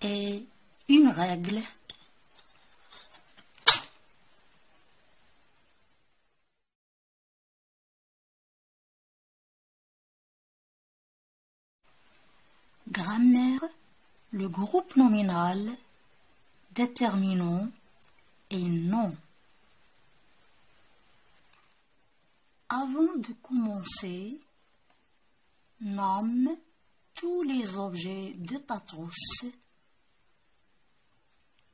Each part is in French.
est une règle. Grammaire, le groupe nominal, déterminant et non. Avant de commencer, nomme tous les objets de ta trousse.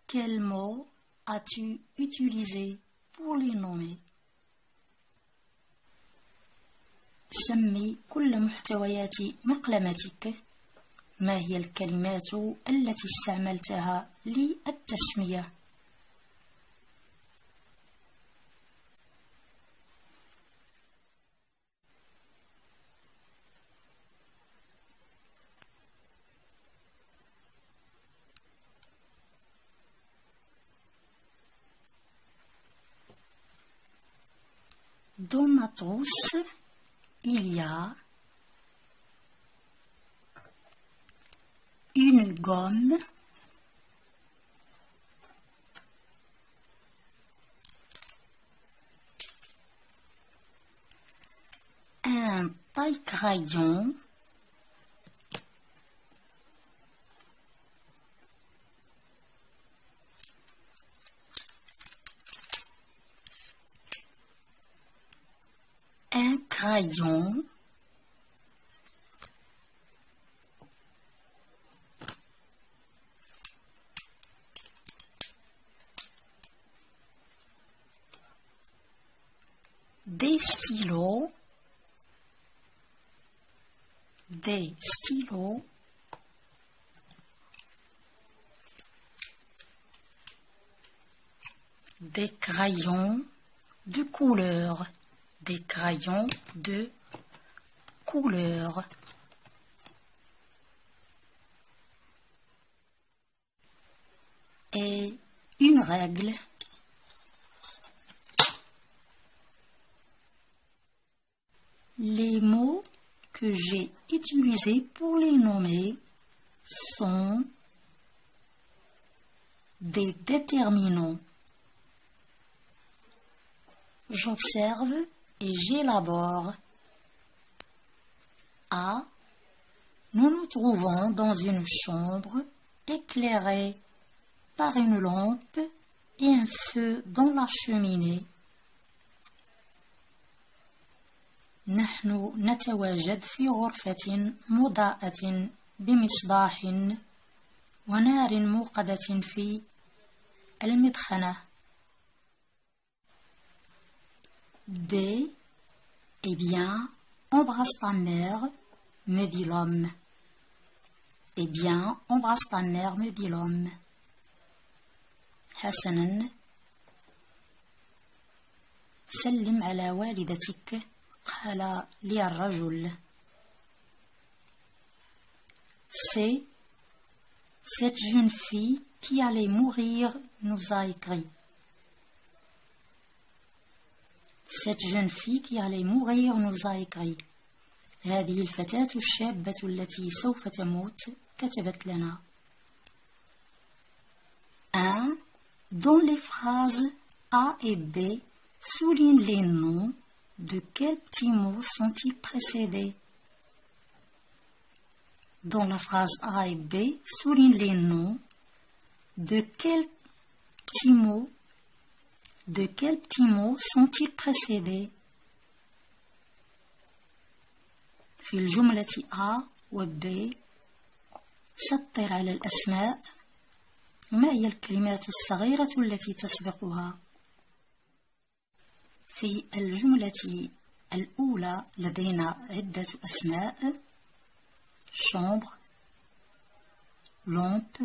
Quels mots as-tu utilisé pour les nommer? سمي كل محتويات مقلمتك. ما هي الكلمات التي استعملتها للتسمية؟ Dans ma trousse, il y a une gomme, un taille-crayon, un crayon, des stylos, des crayons de couleur, des crayons de couleur. Et une règle. Les mots que j'ai utilisés pour les nommer sont des déterminants. J'observe et j'élabore. A. Nous nous trouvons dans une chambre éclairée par une lampe et un feu dans la cheminée. نحن نتواجد في غرفة مضاءة بمصباح ونار موقدة في المدخنة. B. Eh bien, embrasse ta mère, me dit l'homme. Eh bien, embrasse ta mère, me dit l'homme. حسنا. سلم على والدتك, قال لي الرجل. C'est cette jeune fille qui allait mourir nous a écrit. Cette jeune fille qui allait mourir nous a écrit. هذه الفتاة الشابة التي سوف تموت كتبت لنا. 1. Dans les phrases A et B, souligne les noms. De quels petits mots sont-ils précédés? Dans la phrase A et B, souligne les noms. De quels petits mots sont-ils précédés? في الجملة A و B سطر على الأسماء. ما هي الكلمات الصغيرة التي تسبقها؟ في الجملة الأولى لدينا عدة أسماء: chambre, lampe,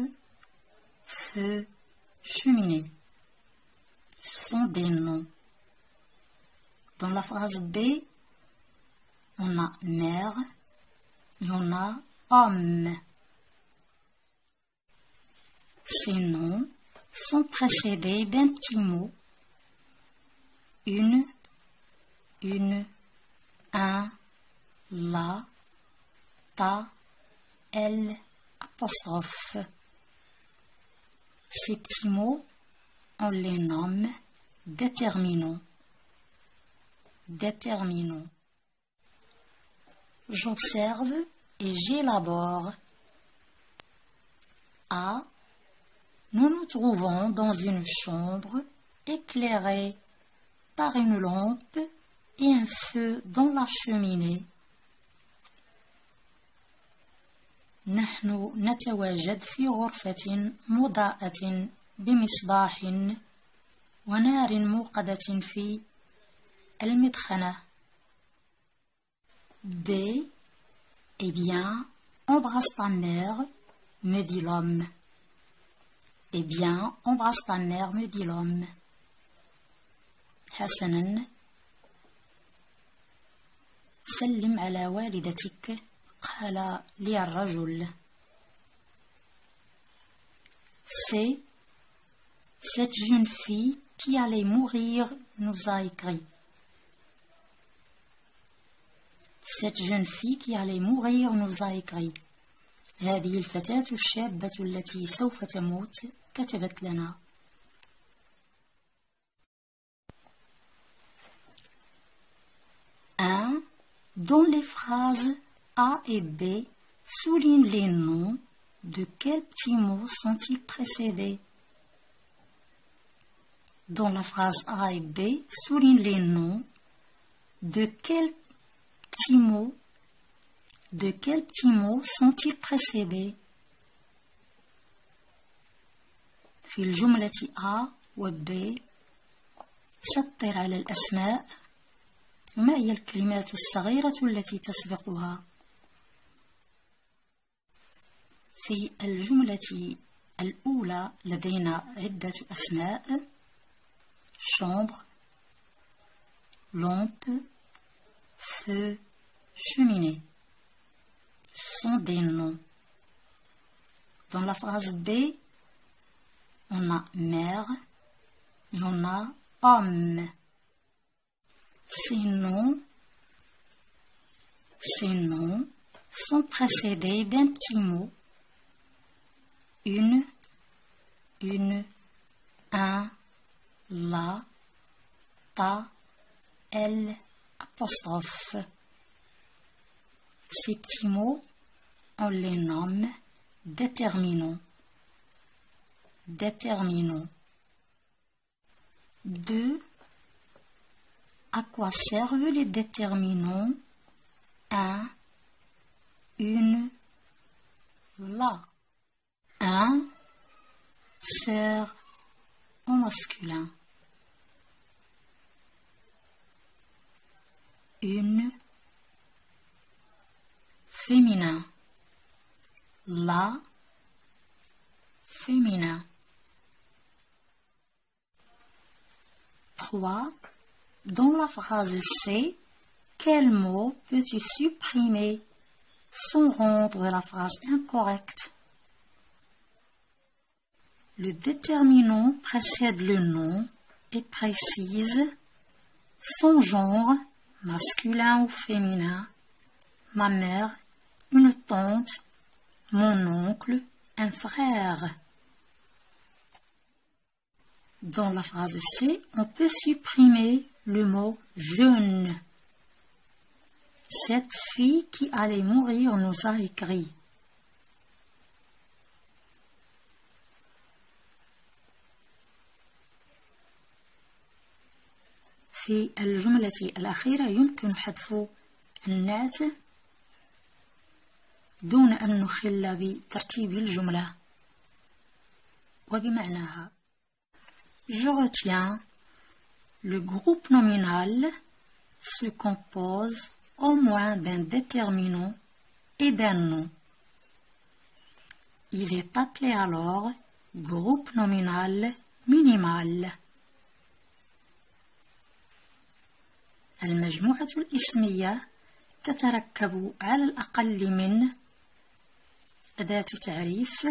feu, cheminée. Ce sont des noms. Dans la phrase B, on a mère et on a homme. Ces noms sont précédés d'un petit mot. Une, un, la, ta, elle, apostrophe. Ces petits mots, on les nomme déterminants. Déterminants. J'observe et j'élabore. A. Nous nous trouvons dans une chambre éclairée par une lampe et un feu dans la cheminée. نحن نتواجد في غرفة مضاءة بمصباح ونار موقدة في المدخنة. B. Eh bien, embrasse ta mère, me dit l'homme. Eh bien, embrasse ta mère, me dit l'homme. حسناً. سلم على والدتك, قال لي الرجل. C'est cette jeune fille qui allait mourir nous a écrit. Cette jeune fille qui allait mourir nous a écrit. هذه الفتاة الشابة التي سوف تموت كتبت لنا. Dans les phrases A et B, souligne les noms. De quels petits mots sont-ils précédés? Dans la phrase A et B, souligne les noms. De quels petits mots sont-ils précédés? في الجملة A و B سطر على الأسماء. ما هي الكلمات الصغيرة التي تسبقها؟ في الجملة الأولى لدينا عدة أسماء: chambre, lampe, feu, cheminée. Ce sont des noms. Dans la phrase B, on a mère et on a homme. Ces noms sont précédés d'un petit mot. Une, un, la, ta, elle, apostrophe. Ces petits mots, on les nomme déterminants. Déterminants. 2. À quoi servent les déterminants? Un, une, la. Un sert au masculin. Une féminin. La féminin. 3. Dans la phrase C, quel mot peux-tu supprimer sans rendre la phrase incorrecte? Le déterminant précède le nom et précise son genre, masculin ou féminin, ma mère, une tante, mon oncle, un frère. Dans la phrase C, on peut supprimer le mot jeune. Cette fille qui allait mourir nous a écrit. في الجملة الأخيرة يمكن حذف النعت دون أن نخل بترتيب الجملة وبمعناها. Je retiens, le groupe nominal se compose au moins d'un déterminant et d'un nom. Il est appelé alors groupe nominal minimal. المجموعة الاسمية تتركب على الأقل من أداة تعريف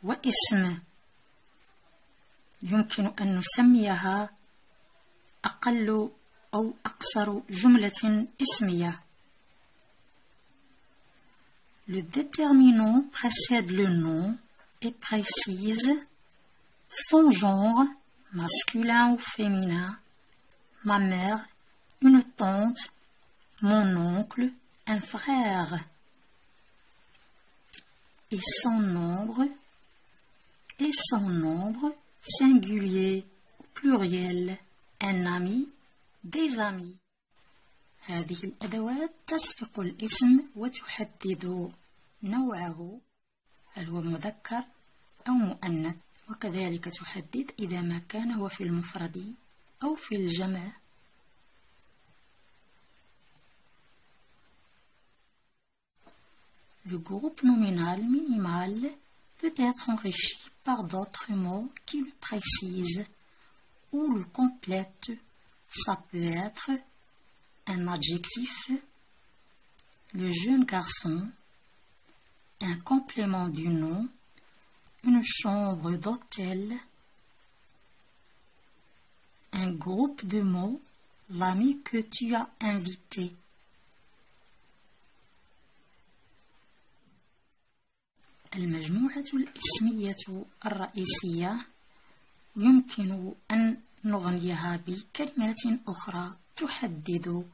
واسم. يمكن أن نسميها أقل أو أقصر جملة اسمية. Le déterminant précède le nom et précise son genre, masculin ou féminin, ma mère, une tante, mon oncle, un frère, et son nombre, singulier ou pluriel, un ami, des amis. هذه الأدوات تسبق الاسم وتحدد نوعه، هل هو مذكر أو مؤنث، وكذلك تحدد إذا ما كان هو في المفرد أو في الجمع. Le groupe nominal minimal peut être enrichi par d'autres mots qui le précisent ou le complètent. Ça peut être un adjectif, le jeune garçon, un complément du nom, une chambre d'hôtel, un groupe de mots, l'ami que tu as invité. المجموعة الاسمية الرئيسية يمكن أن نغنيها بكلمات أخرى تحدد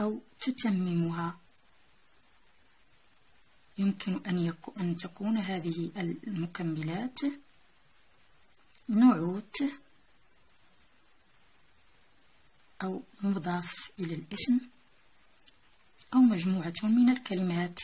أو تتممها. يمكن أن تكون هذه المكملات نعوت أو مضاف إلى الاسم أو مجموعة من الكلمات.